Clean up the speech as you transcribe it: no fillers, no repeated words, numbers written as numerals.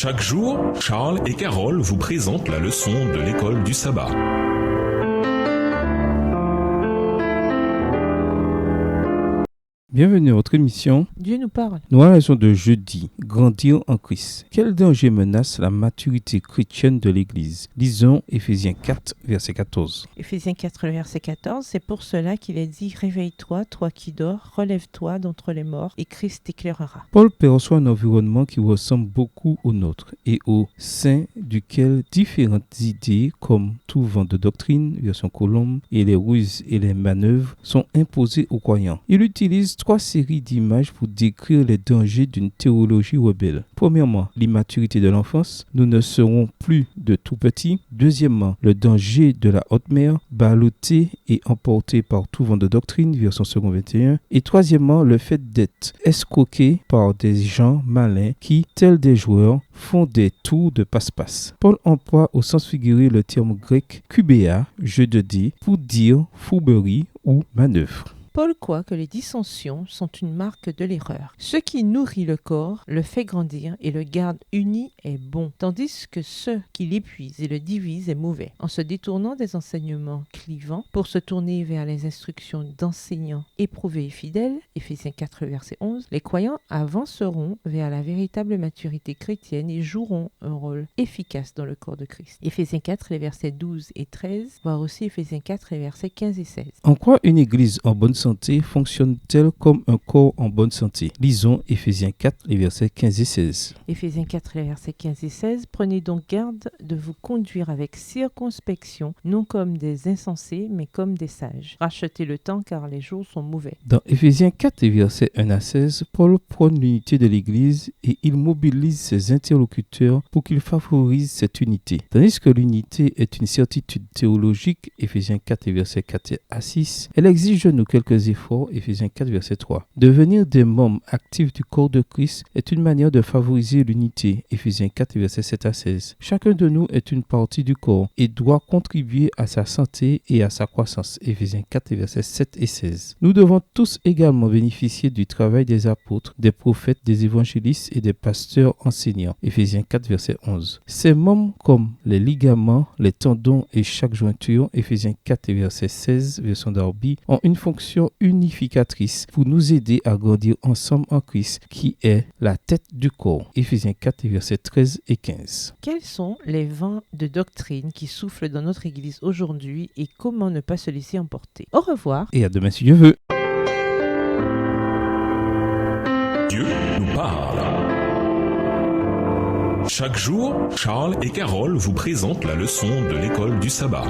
Chaque jour, Charles et Carole vous présentent la leçon de l'école du sabbat. Bienvenue à votre émission. Dieu nous parle. Nous avons la leçon de jeudi, grandir en Christ. Quel danger menace la maturité chrétienne de l'Église? Lisons Éphésiens 4, verset 14. Éphésiens 4, verset 14, c'est pour cela qu'il est dit « Réveille-toi, toi qui dors, relève-toi d'entre les morts, et Christ t'éclairera. » Paul perçoit un environnement qui ressemble beaucoup au nôtre et au sein duquel différentes idées comme tout vent de doctrine, version Colombe, et les ruses et les manœuvres sont imposées aux croyants. Il utilise 3 séries d'images pour décrire les dangers d'une théologie rebelle. Premièrement, l'immaturité de l'enfance. Nous ne serons plus de tout petits. Deuxièmement, le danger de la haute mer, ballotté et emporté par tout vent de doctrine, version 2 21. Et troisièmement, le fait d'être escroqué par des gens malins qui, tels des joueurs, font des tours de passe-passe. Paul emploie au sens figuré le terme grec kubéa, jeu de dés, pour dire fourberie ou manœuvre. Paul croit que les dissensions sont une marque de l'erreur. Ce qui nourrit le corps, le fait grandir et le garde uni est bon, tandis que ce qui l'épuise et le divise est mauvais. En se détournant des enseignements clivants pour se tourner vers les instructions d'enseignants éprouvés et fidèles, Éphésiens 4, verset 11, les croyants avanceront vers la véritable maturité chrétienne et joueront un rôle efficace dans le corps de Christ. Éphésiens 4, les versets 12 et 13, voire aussi Éphésiens 4, les versets 15 et 16. En quoi une église en bonne santé fonctionne-t-elle comme un corps en bonne santé? Lisons Éphésiens 4, les versets 15 et 16. Éphésiens 4, les versets 15 et 16. Prenez donc garde de vous conduire avec circonspection, non comme des insensés, mais comme des sages. Rachetez le temps, car les jours sont mauvais. Dans Éphésiens 4, les versets 1 à 16, Paul prône l'unité de l'Église et il mobilise ses interlocuteurs pour qu'ils favorisent cette unité. Tandis que l'unité est une certitude théologique, Éphésiens 4, les versets 4 à 6, elle exige de nous quelques efforts, Éphésiens 4, verset 3. Devenir des membres actifs du corps de Christ est une manière de favoriser l'unité, Éphésiens 4, verset 7 à 16. Chacun de nous est une partie du corps et doit contribuer à sa santé et à sa croissance, Éphésiens 4, versets 7 et 16. Nous devons tous également bénéficier du travail des apôtres, des prophètes, des évangélistes et des pasteurs enseignants, Éphésiens 4, verset 11. Ces membres comme les ligaments, les tendons et chaque jointure, Éphésiens 4, verset 16, version Darby, ont une fonction unificatrice pour nous aider à grandir ensemble en Christ qui est la tête du corps. Éphésiens 4, versets 13 et 15. Quels sont les vents de doctrine qui soufflent dans notre Église aujourd'hui et comment ne pas se laisser emporter? Au revoir. Et à demain si Dieu veut. Dieu nous parle. Chaque jour, Charles et Carole vous présentent la leçon de l'école du sabbat.